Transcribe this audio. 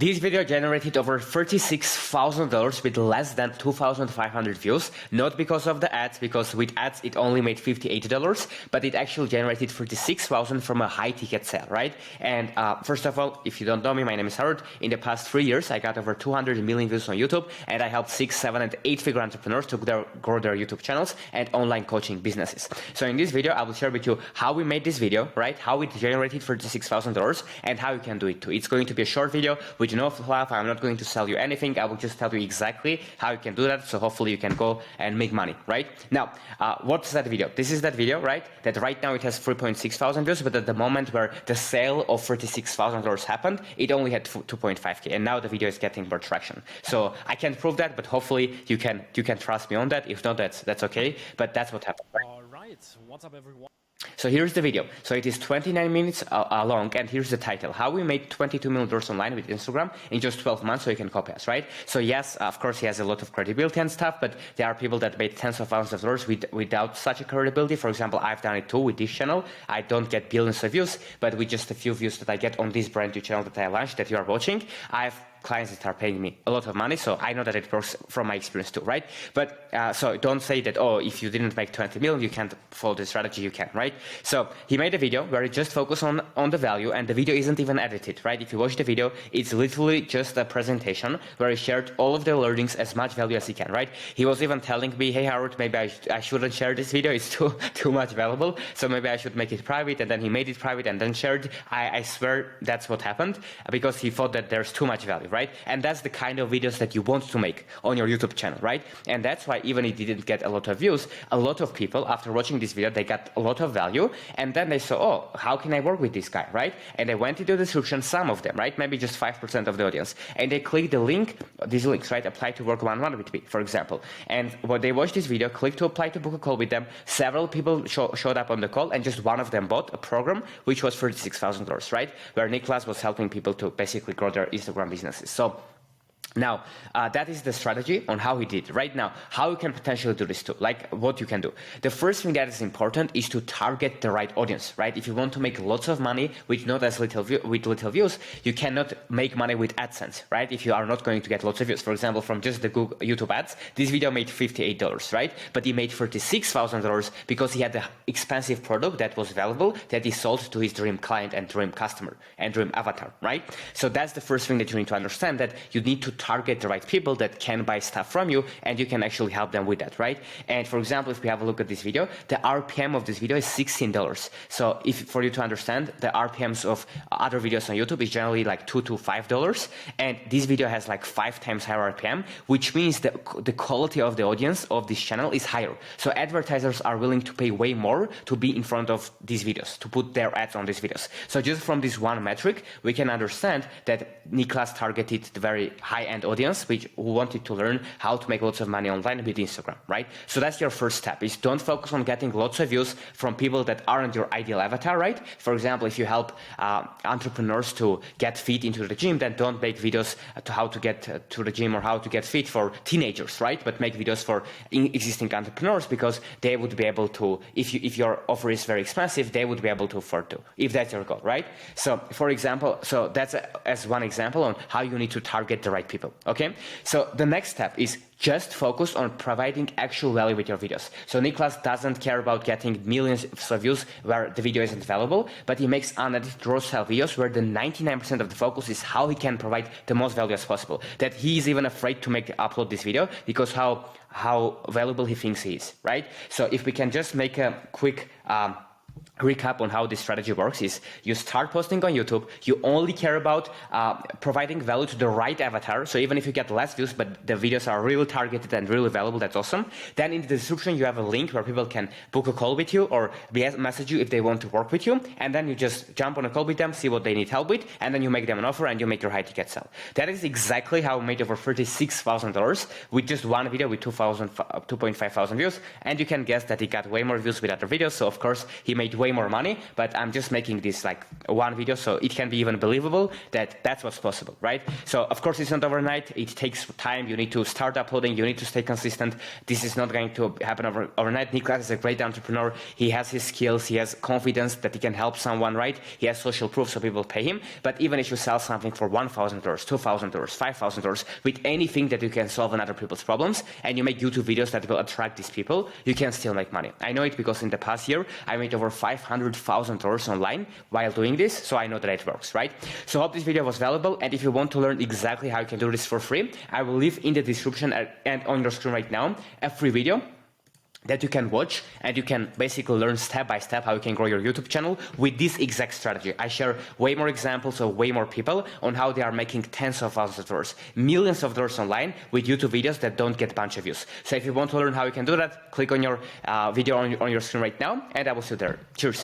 This video generated over $36,000 with less than 2,500 views, not because of the ads, because with ads it only made $58, but it actually generated $36,000 from a high ticket sale, right? And first of all, if you don't know me, my name is Howard. In the past 3 years, I got over 200 million views on YouTube, and I helped 6, 7, and 8-figure entrepreneurs to grow their YouTube channels and online coaching businesses. So in this video, I will share with you how we made this video, right? How it generated $36,000 and how you can do it too. It's going to be a short video with no fluff. I'm not going to sell you anything. I will just tell you exactly how you can do that. So hopefully you can go and make money, right? Now, what's that video? This is that video, right? That right now it has 3.6 thousand views, but at the moment where the sale of $36,000 happened, it only had 2.5K, and now the video is getting more traction. So I can't prove that, but hopefully you can trust me on that. If not, that's okay. But that's what happened. All right. What's up, everyone? So here's the video. So it is 29 minutes long, and here's the title: How we made $22 million online with Instagram in just 12 months, so you can copy us, right? So yes, of course, he has a lot of credibility and stuff, but there are people that made tens of thousands of dollars without such a credibility. For example, I've done it too with this channel. I don't get billions of views, but with just a few views that I get on this brand new channel that I launched, that you are watching, I have clients that are paying me a lot of money, so I know that it works from my experience too, right? But so don't say that, oh, if you didn't make 20 million, you can't follow the strategy. You can, right? So he made a video where he just focused on the value, and the video isn't even edited, right? If you watch the video, it's literally just a presentation where he shared all of the learnings, as much value as he can, right? He was even telling me, hey, Howard, maybe I shouldn't share this video. It's too much valuable, so maybe I should make it private. And then he made it private and then shared. I swear that's what happened, because he thought that there's too much value, right? And that's the kind of videos that you want to make on your YouTube channel, right? And that's why even if it didn't get a lot of views, a lot of people after watching this video, they got a lot of value, and then they saw, oh, how can I work with this guy, right? And they went into the description, some of them, right? Maybe just 5% of the audience, and they clicked the link, these links, right? Apply to work one-on-one with me, for example. And when they watched this video, click to apply to book a call with them, several people showed up on the call, and just one of them bought a program which was $36,000, right? Where Niklas was helping people to basically grow their Instagram businesses. So now, that is the strategy on how he did. Right now, how you can potentially do this too, like what you can do. The first thing that is important is to target the right audience, right? If you want to make lots of money with not as little little views, you cannot make money with AdSense, right? If you are not going to get lots of views. For example, from just the Google YouTube ads, this video made $58, right? But he made $36,000 because he had the expensive product that was valuable, that he sold to his dream client and dream customer and dream avatar, right? So that's the first thing that you need to understand, that you need to target the right people that can buy stuff from you, and you can actually help them with that, right? And for example, if we have a look at this video, the RPM of this video is $16. So for you to understand, the RPMs of other videos on YouTube is generally like $2 to $5, and this video has like 5 times higher RPM, which means that the quality of the audience of this channel is higher. So advertisers are willing to pay way more to be in front of these videos, to put their ads on these videos. So just from this one metric, we can understand that Niklas targeted the very high-end audience who wanted to learn how to make lots of money online with Instagram, right? So that's your first step, is don't focus on getting lots of views from people that aren't your ideal avatar, right? For example, if you help entrepreneurs to get fit into the gym, then don't make videos to how to get to the gym or how to get fit for teenagers, right? But make videos for existing entrepreneurs, because they would be able to, if your offer is very expensive, they would be able to afford to, if that's your goal, right? So for example, so that's as one example on how you need to target the right people. Okay, so the next step is just focus on providing actual value with your videos. So Niklas doesn't care about getting millions of views where the video isn't valuable, but he makes unedited raw style videos where the 99% of the focus is how he can provide the most value as possible. That he is even afraid to upload this video because how valuable he thinks he is, right? So if we can just make a quick recap on how this strategy works, is you start posting on YouTube, you only care about providing value to the right avatar. So even if you get less views, but the videos are really targeted and really valuable, that's awesome. Then in the description, you have a link where people can book a call with you or message you if they want to work with you. And then you just jump on a call with them, see what they need help with, and then you make them an offer and you make your high ticket sell. That is exactly how I made over $36,000 with just one video with 2.5 thousand views. And you can guess that he got way more views with other videos. So of course, he made way way more money, but I'm just making this like one video so it can be even believable that that's what's possible, right? So of course it's not overnight, it takes time, you need to start uploading, you need to stay consistent. This is not going to happen overnight. Niklas is a great entrepreneur, he has his skills, he has confidence that he can help someone, right? He has social proof so people pay him, but even if you sell something for $1,000, $2,000, $5,000 with anything that you can solve on other people's problems, and you make YouTube videos that will attract these people, you can still make money. I know it because in the past year, I made over $500,000 online while doing this, so I know that it works, right? So I hope this video was valuable, and if you want to learn exactly how you can do this for free, I will leave in the description and on your screen right now a free video that you can watch, and you can basically learn step by step how you can grow your YouTube channel with this exact strategy. I share way more examples of way more people on how they are making tens of thousands of dollars, millions of dollars online with YouTube videos that don't get a bunch of views. So if you want to learn how you can do that, click on your video on your screen right now, and I will see you there. Cheers.